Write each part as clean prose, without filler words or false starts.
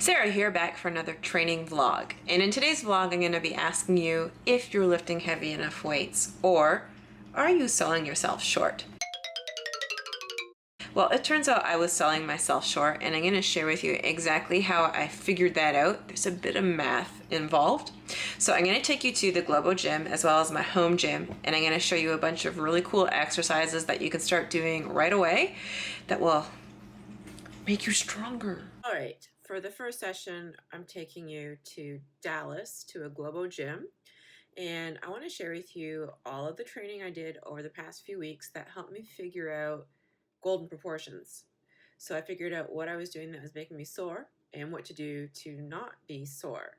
Sarah here, back for another training vlog. And in today's vlog, I'm going to be asking you if you're lifting heavy enough weights, or are you selling yourself short? Well, it turns out I was selling myself short, and I'm going to share with you exactly how I figured that out. There's a bit of math involved. So I'm going to take you to the Globo gym as well as my home gym, and I'm going to show you a bunch of really cool exercises that you can start doing right away that will make you stronger. All right, for the first session, I'm taking you to Dallas to a Globo gym, and I want to share with you all of the training I did over the past few weeks that helped me figure out golden proportions. So I figured out what I was doing that was making me sore and what to do to not be sore.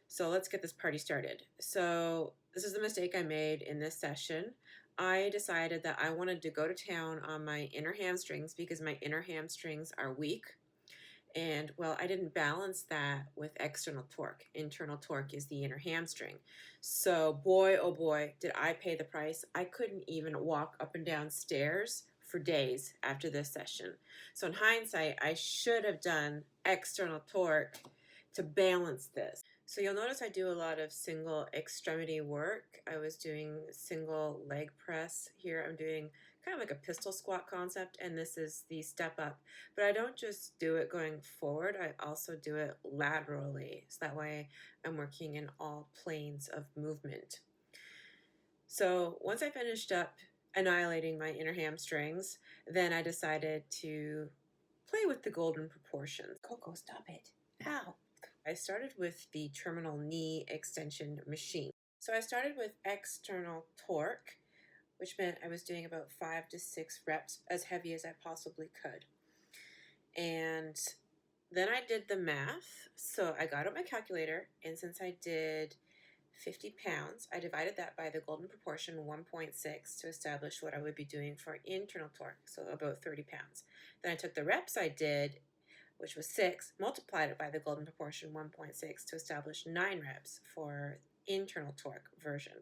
So let's get this party started. So this is the mistake I made in this session. I decided that I wanted to go to town on my inner hamstrings because my inner hamstrings are weak. And well, I didn't balance that with external torque. Internal torque is the inner hamstring. So boy, oh boy, did I pay the price. I couldn't even walk up and down stairs for days after this session. So in hindsight, I should have done external torque to balance this. So you'll notice I do a lot of single extremity work. I was doing single leg press here. I'm doing kind of like a pistol squat concept, and this is the step up. But I don't just do it going forward, I also do it laterally. So that way I'm working in all planes of movement. So once I finished up annihilating my inner hamstrings, then I decided to play with the golden proportions. Coco, stop it. Ow. I started with the terminal knee extension machine. So I started with external torque, which meant I was doing about 5 to 6 reps, as heavy as I possibly could. And then I did the math. So I got out my calculator, and since I did 50 pounds, I divided that by the golden proportion 1.6 to establish what I would be doing for internal torque, so about 30 pounds. Then I took the reps I did, which was 6, multiplied it by the golden proportion 1.6 to establish 9 reps for internal torque version.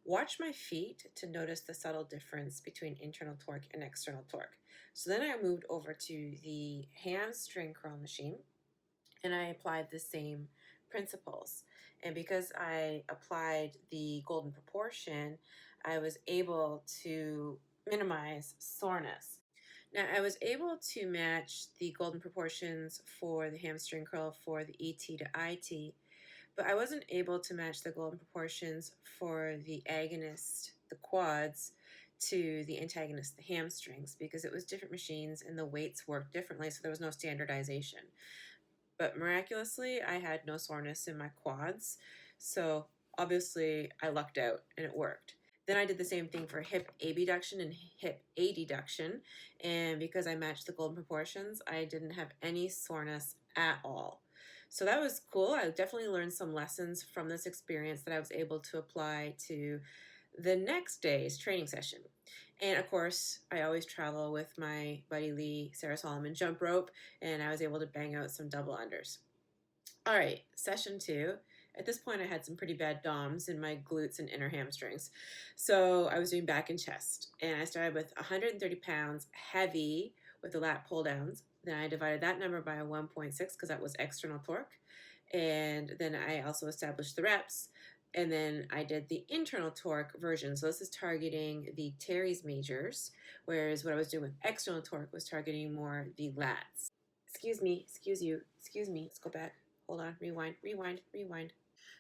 Watch my feet to notice the subtle difference between internal torque and external torque. So then I moved over to the hamstring curl machine, and I applied the same principles. And because I applied the golden proportion, I was able to minimize soreness. Now, I was able to match the golden proportions for the hamstring curl for the ET to IT, but I wasn't able to match the golden proportions for the agonist, the quads, to the antagonist, the hamstrings, because it was different machines and the weights worked differently, so there was no standardization. But miraculously, I had no soreness in my quads, so obviously I lucked out and it worked. Then I did the same thing for hip abduction and hip adduction, and because I matched the golden proportions, I didn't have any soreness at all. So that was cool. I definitely learned some lessons from this experience that I was able to apply to the next day's training session. And of course, I always travel with my buddy Lee, Sarah Solomon jump rope, and I was able to bang out some double unders. All right, session 2. At this point, I had some pretty bad DOMs in my glutes and inner hamstrings. So I was doing back and chest, and I started with 130 pounds heavy with the lat pulldowns. Then I divided that number by a 1.6 because that was external torque. And then I also established the reps. And then I did the internal torque version. So this is targeting the teres majors, whereas what I was doing with external torque was targeting more the lats. Excuse me, excuse you, excuse me. Let's go back. Hold on, rewind, rewind, rewind.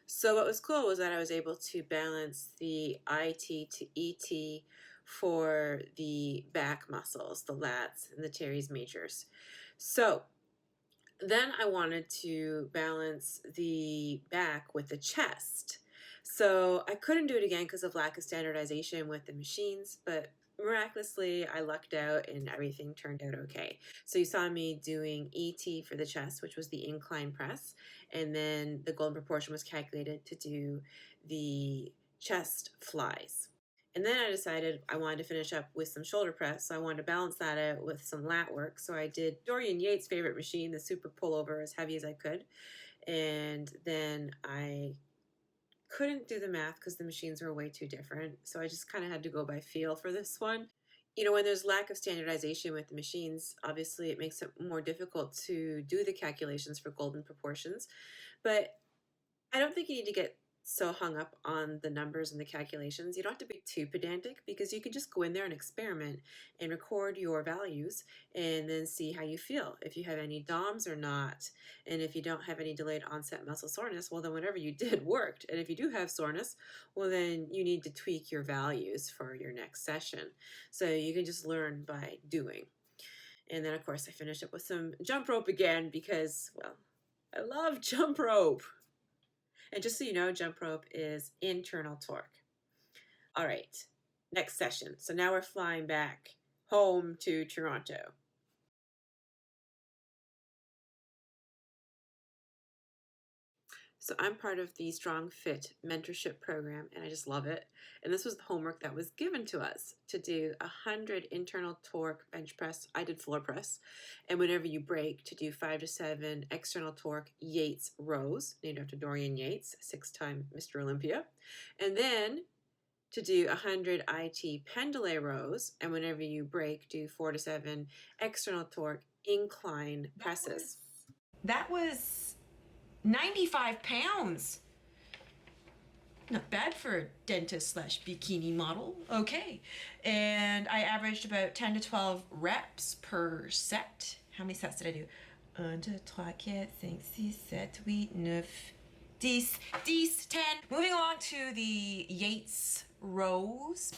So what was cool was that I was able to balance the IT to ET for the back muscles, the lats and the teres majors. So then I wanted to balance the back with the chest. So I couldn't do it again because of lack of standardization with the machines, but miraculously I lucked out and everything turned out okay. So you saw me doing ET for the chest, which was the incline press, and then the golden proportion was calculated to do the chest flies. And then I decided I wanted to finish up with some shoulder press, so I wanted to balance that out with some lat work. So I did Dorian Yates' favorite machine, the super pullover, as heavy as I could. And then I couldn't do the math because the machines were way too different. So I just kind of had to go by feel for this one. You know, when there's lack of standardization with the machines, obviously it makes it more difficult to do the calculations for golden proportions. But I don't think you need to get so hung up on the numbers and the calculations. You don't have to be too pedantic because you can just go in there and experiment and record your values and then see how you feel. If you have any DOMs or not, and if you don't have any delayed onset muscle soreness, well, then whatever you did worked. And if you do have soreness, well, then you need to tweak your values for your next session. So you can just learn by doing. And then, of course, I finished up with some jump rope again because, well, I love jump rope. And just so you know, jump rope is internal torque. All right, next session. So now we're flying back home to Toronto. So I'm part of the StrongFit mentorship program, and I just love it. And this was the homework that was given to us to do 100 internal torque bench press. I did floor press. And whenever you break, to do 5 to 7 external torque Yates rows, named after Dorian Yates, 6-time Mr. Olympia. And then to do 100 IT pendulum rows, and whenever you break, do 4 to 7 external torque incline presses. That was 95 pounds. Not bad for a dentist slash bikini model. Okay. And I averaged about 10 to 12 reps per set. How many sets did I do? 1, 2, 3, 4, 5, 6, 7, 8, 9, 10. 10. Moving along to the Yates rows.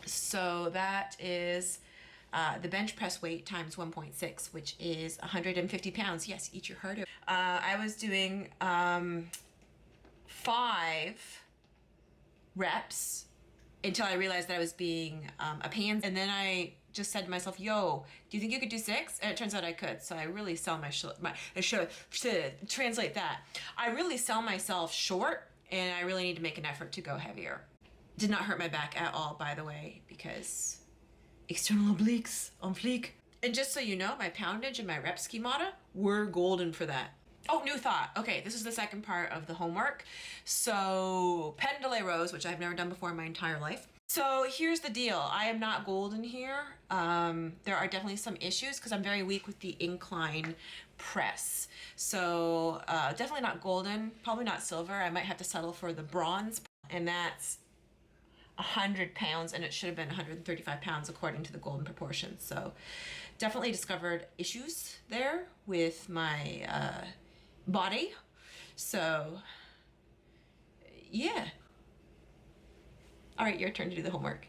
So that is the bench press weight times 1.6, which is 150 pounds. Yes, eat your heart out. I was doing 5 reps until I realized that I was being a pain. And then I just said to myself, yo, do you think you could do 6? And it turns out I could. So I really sell I should translate that. I really sell myself short, and I really need to make an effort to go heavier. Did not hurt my back at all, by the way, because external obliques on fleek. And just so you know, my poundage and my rep schemata were golden for that. Oh, new thought. Okay, this is the second part of the homework. So pendulum rows, which I've never done before in my entire life. So here's the deal. I am not golden here. There are definitely some issues because I'm very weak with the incline press. So definitely not golden, probably not silver. I might have to settle for the bronze, and that's 100 pounds, and it should have been 135 pounds according to the golden proportions. So definitely discovered issues there with my body. So yeah. All right, your turn to do the homework.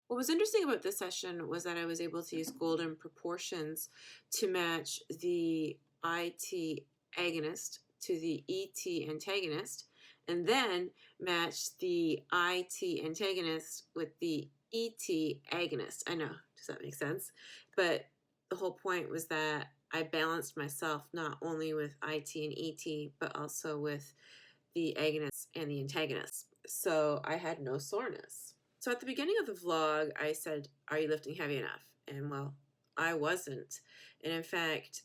What was interesting about this session was that I was able to use golden proportions to match the IT agonist to the ET antagonist, and then match the IT antagonist with the ET agonist. I know, does that make sense? But the whole point was that I balanced myself not only with IT and ET, but also with the agonists and the antagonists. So I had no soreness. So at the beginning of the vlog, I said, are you lifting heavy enough? And well, I wasn't. And in fact,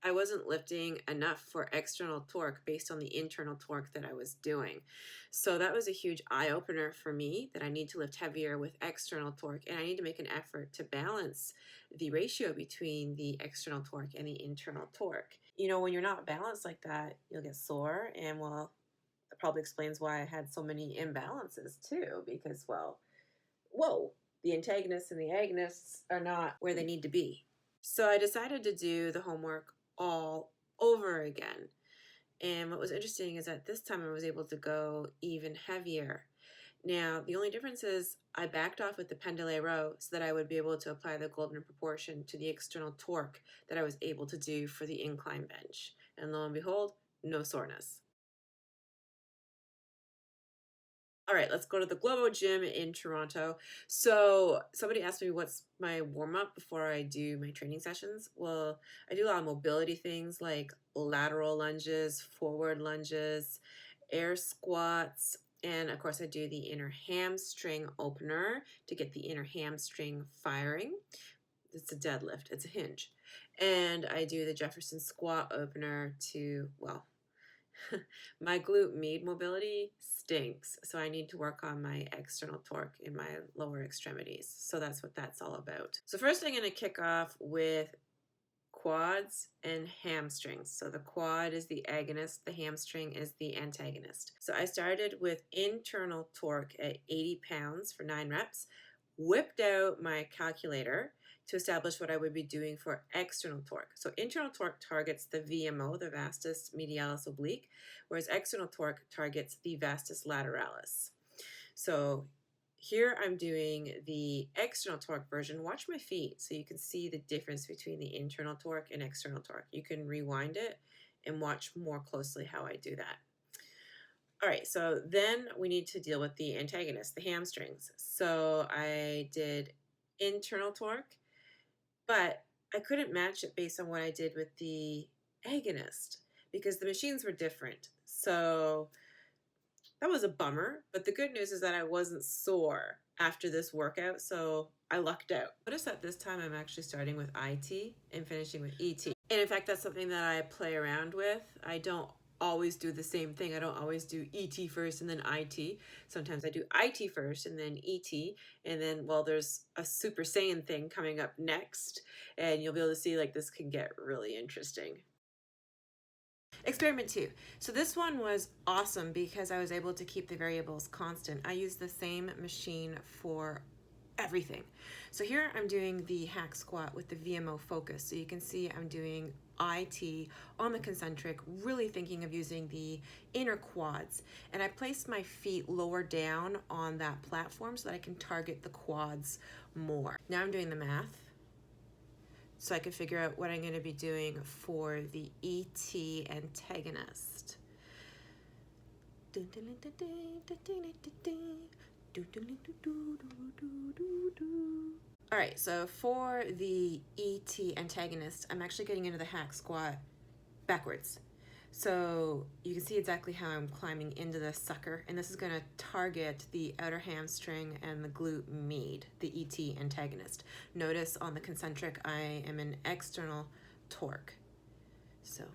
I wasn't lifting enough for external torque based on the internal torque that I was doing. So that was a huge eye-opener for me, that I need to lift heavier with external torque, and I need to make an effort to balance the ratio between the external torque and the internal torque. You know, when you're not balanced like that, you'll get sore, and well, that probably explains why I had so many imbalances too, because, well, whoa, the antagonists and the agonists are not where they need to be. So I decided to do the homework all over again. And what was interesting is that this time I was able to go even heavier. Now, the only difference is I backed off with the pendulum row so that I would be able to apply the golden proportion to the external torque that I was able to do for the incline bench. And lo and behold, no soreness. All right, let's go to the Globo gym in Toronto. So somebody asked me what's my warm-up before I do my training sessions. Well, I do a lot of mobility things like lateral lunges, forward lunges, air squats, and of course I do the inner hamstring opener to get the inner hamstring firing. It's a deadlift, it's a hinge. And I do the Jefferson squat opener to, well, My glute med mobility stinks, so I need to work on my external torque in my lower extremities. So that's what that's all about. So first I'm going to kick off with quads and hamstrings. So the quad is the agonist, the hamstring is the antagonist. So I started with internal torque at 80 pounds for 9 reps, whipped out my calculator to establish what I would be doing for external torque. So internal torque targets the VMO, the vastus medialis oblique, whereas external torque targets the vastus lateralis. So here I'm doing the external torque version. Watch my feet so you can see the difference between the internal torque and external torque. You can rewind it and watch more closely how I do that. All right, so then we need to deal with the antagonist, the hamstrings. So I did internal torque, but I couldn't match it based on what I did with the agonist because the machines were different. So that was a bummer, but the good news is that I wasn't sore after this workout, so I lucked out. Notice that this time I'm actually starting with IT and finishing with ET. And in fact, that's something that I play around with. I don't always do the same thing. I don't always do ET first and then IT. Sometimes I do IT first and then ET. And then, well, there's a Super Saiyan thing coming up next, and you'll be able to see like this can get really interesting. Experiment 2. So this one was awesome because I was able to keep the variables constant. I used the same machine for everything. So here I'm doing the hack squat with the VMO focus. So you can see I'm doing IT on the concentric, really thinking of using the inner quads. And I placed my feet lower down on that platform so that I can target the quads more. Now I'm doing the math, so I can figure out what I'm going to be doing for the ET antagonist. All right, so for the ET antagonist, I'm actually getting into the hack squat backwards. So you can see exactly how I'm climbing into the sucker, and this is going to target the outer hamstring and the glute med, the ET antagonist. Notice on the concentric, I am in external torque. So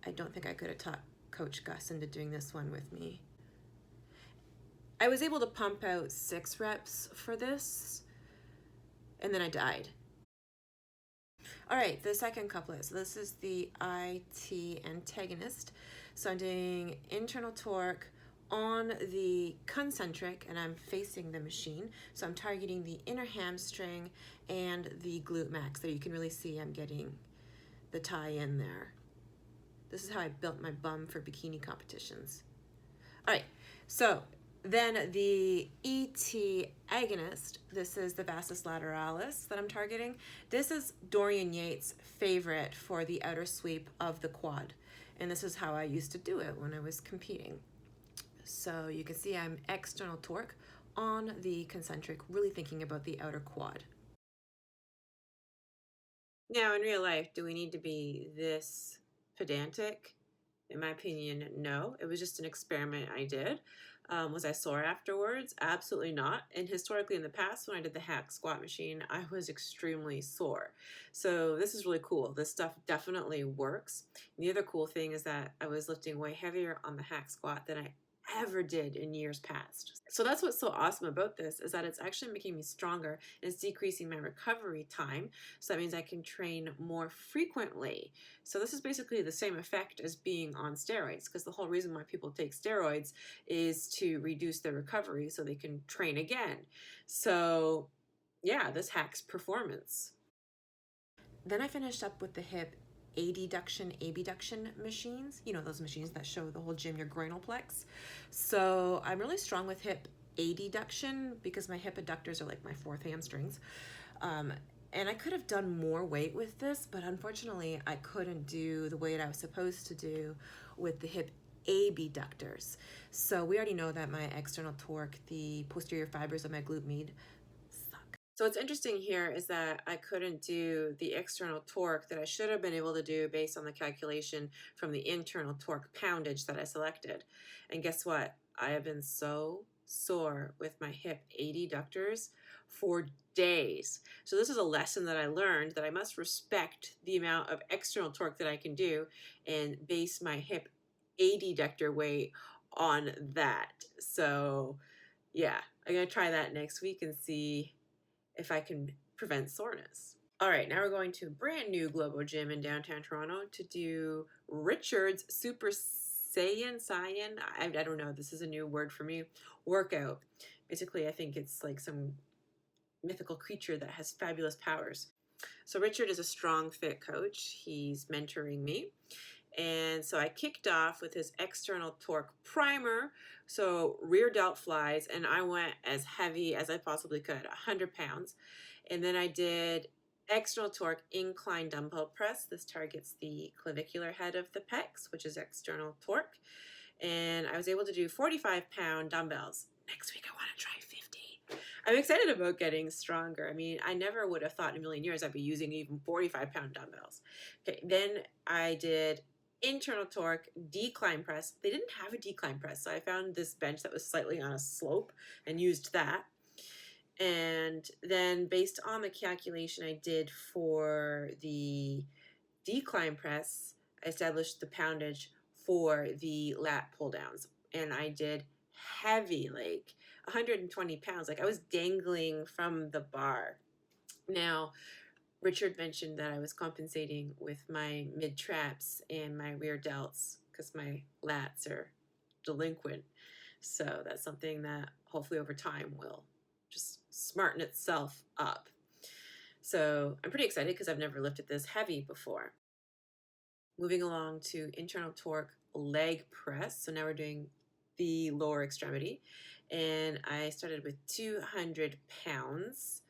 I don't think I could have taught Coach Gus into doing this one with me. I was able to pump out 6 reps for this, and then I died. All right, the second couplet. So this is the IT antagonist. So I'm doing internal torque on the concentric, and I'm facing the machine. So I'm targeting the inner hamstring and the glute max. There you can really see I'm getting the tie in there. This is how I built my bum for bikini competitions. All right, so then the ET agonist, this is the vastus lateralis that I'm targeting. This is Dorian Yates' favorite for the outer sweep of the quad. And this is how I used to do it when I was competing. So you can see I'm external torque on the concentric, really thinking about the outer quad. Now in real life, do we need to be this pedantic? In my opinion, no. It was just an experiment I did. Was I sore afterwards? Absolutely not. And historically in the past, when I did the hack squat machine, I was extremely sore. So this is really cool. This stuff definitely works. And the other cool thing is that I was lifting way heavier on the hack squat than I ever did in years past. So that's what's so awesome about this, is that it's actually making me stronger and it's decreasing my recovery time. So that means I can train more frequently. So this is basically the same effect as being on steroids, because the whole reason why people take steroids is to reduce their recovery so they can train again. So yeah, this hacks performance. Then I finished up with the hip adduction, abduction machines. You know, those machines that show the whole gym, your groinal plex. So I'm really strong with hip adduction because my hip adductors are like my 4th hamstrings. And I could have done more weight with this, but unfortunately I couldn't do the weight I was supposed to do with the hip abductors. So we already know that my external torque, the posterior fibers of my glute med, suck. So what's interesting here is that I couldn't do the external torque that I should have been able to do based on the calculation from the internal torque poundage that I selected. And guess what? I have been so sore with my hip adductors for days. So this is a lesson that I learned, that I must respect the amount of external torque that I can do and base my hip adductor weight on that. So yeah, I'm gonna try that next week and see if I can prevent soreness. All right, now we're going to a brand new Globo gym in downtown Toronto to do Richard's Super Saiyan, I don't know, this is a new word for me, workout. Basically, I think it's like some mythical creature that has fabulous powers. So Richard is a strong fit coach. He's mentoring me. And so I kicked off with his external torque primer, so rear delt flies, and I went as heavy as I possibly could, 100 pounds. And then I did external torque incline dumbbell press. This targets the clavicular head of the pecs, which is external torque. And I was able to do 45-pound dumbbells. Next week I want to try 50. I'm excited about getting stronger. I mean, I never would have thought in a million years I'd be using even 45-pound dumbbells. Okay, then I did internal torque decline press. They didn't have a decline press, so I found this bench that was slightly on a slope and used that. And then based on the calculation I did for the decline press, I established the poundage for the lat pulldowns. And I did heavy, like 120 pounds. Like I was dangling from the bar. Now, Richard mentioned that I was compensating with my mid traps and my rear delts because my lats are delinquent. So that's something that hopefully over time will just smarten itself up. So I'm pretty excited because I've never lifted this heavy before. Moving along to internal torque leg press. So now we're doing the lower extremity. And I started with 200 pounds.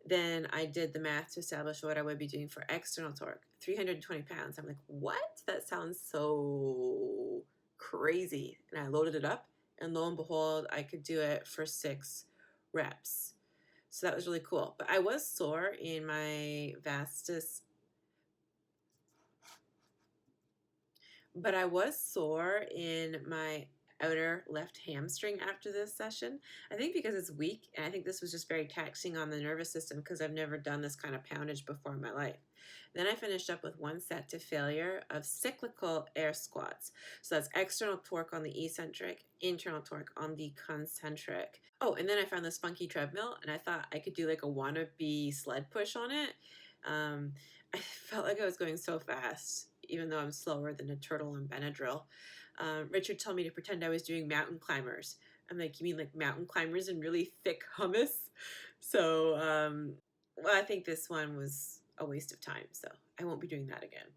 Then I did the math to establish what I would be doing for external torque, 320 pounds. I'm like, what? That sounds so crazy. And I loaded it up, and lo and behold, I could do it for 6 reps. So that was really cool. But I was sore in my vastus. But I was sore in my outer left hamstring after this session. I think because it's weak, and I think this was just very taxing on the nervous system because I've never done this kind of poundage before in my life. Then I finished up with 1 set to failure of cyclical air squats. So that's external torque on the eccentric, internal torque on the concentric. Oh, and then I found this funky treadmill, and I thought I could do like a wannabe sled push on it. I felt like I was going so fast, even though I'm slower than a turtle in Benadryl. Richard told me to pretend I was doing mountain climbers. I'm like, you mean like mountain climbers in really thick hummus? So, well, I think this one was a waste of time, so I won't be doing that again.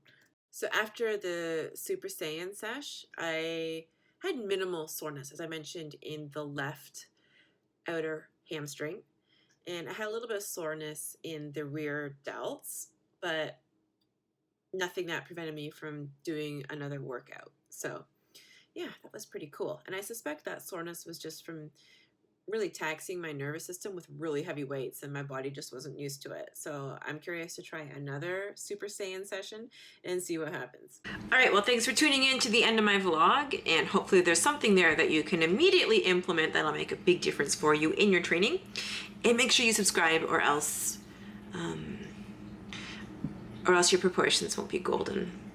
So after the Super Saiyan sesh, I had minimal soreness, as I mentioned, in the left outer hamstring. And I had a little bit of soreness in the rear delts, but nothing that prevented me from doing another workout. So yeah, that was pretty cool. And I suspect that soreness was just from really taxing my nervous system with really heavy weights, and my body just wasn't used to it. So I'm curious to try another Super Saiyan session and see what happens. All right, well, thanks for tuning in to the end of my vlog, and hopefully there's something there that you can immediately implement that'll make a big difference for you in your training. And make sure you subscribe, or else your proportions won't be golden.